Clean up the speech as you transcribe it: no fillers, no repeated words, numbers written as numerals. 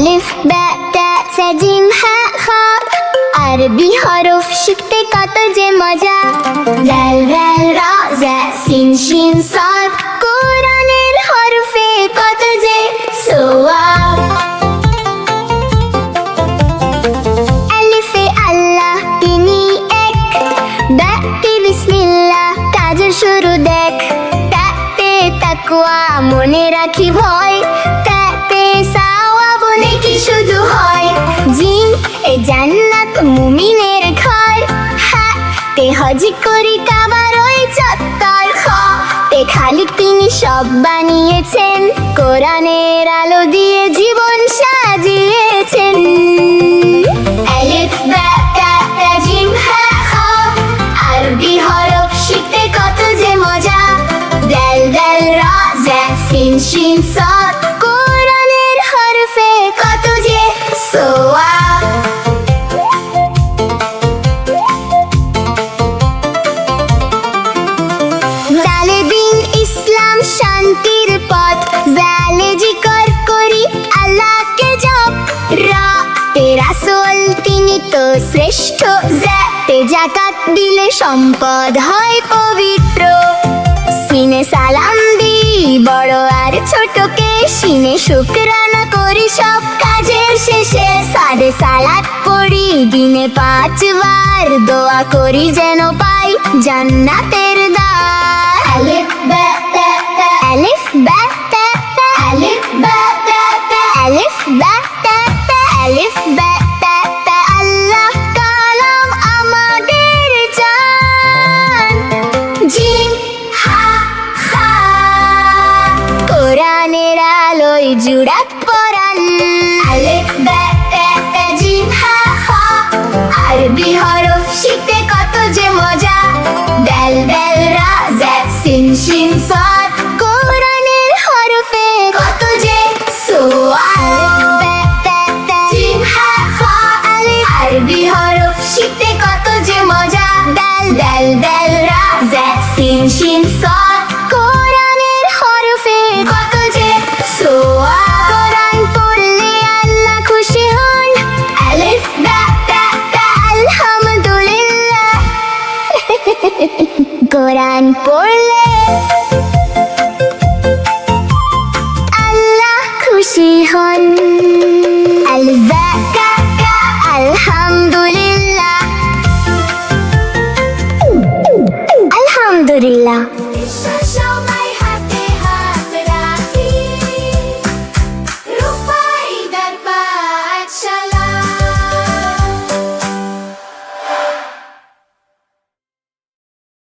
আলিফ বা তা সা জিম হা খ আরবি হরফ শিখতে কত যে মজা লাল লাল রা জা সিন শিন সাদ কোরআনের হরফে কত যে সওয়াব আলিফে আল্লাহ তিনি এক বাতে বিসমিল্লাহ কাজের শুরু দেখ তাতে তাকওয়া মনে রাখি ভয় তাতে সাওয়াব নেকি শুধু হয় জিম এ জান্নাত মুমিনের ঘর হা তে হজ করি কাবার ওই চত্বর খ তে খালিক তিনি সব বানিয়েছেন কোরআনের আলো দিয়ে জীবন সাজিয়েছেন আলিফ বা তা তা জিম হা খ আরবি হরফ শিখতে কত যে মজা দাল দাল রা জা সিন শিন সাদ কোরআনের হরফে কত যে সওয়াব জালে দিন ইসলাম শান্তির পথ জালে জিকর করি আল্লাহকে জপ রা তে রাসূল তিনি তো শ্রেষ্ঠ জাতে যাকাত দিলে সম্পদ হয় পবিত্র সিনে সালাম দি বড় আর ছোটকে সিনে শুকরানা করি সব কাজের শেষে সাদে সালাত পড়ি দিনে 5 বার দোয়া করি যেন পাই জান্নাতের দ্বার আলিফ বা তা তা আলিফ বা তা তা আলিফ বা তা তা আলিফ বা তা তা আলিফ বা তা তা আল্লাহ কালাম আমাদের জান জিম হা খা কোরআনের আলোয় জুড়াক পরাণ আলিফ বা তা তা জিম হা খা আরবি হরফ শিখতে কত যে মজা দাল দাল রা জা সিন শিন সাদ কোরআনের হরফে কত যে সওয়াব জিম হা খা আলিফ আরবি হরফ শিখতে কত যে মজা দাল দাল দাল রা জা সিন শিন সাদ কোরআনের হরফে কত যে সওয়াব কোরআন পড়লে আল্লাহ খুশি হন আলিফ বা তা তা আলহামদুলিল্লাহ কোরআন পড়লে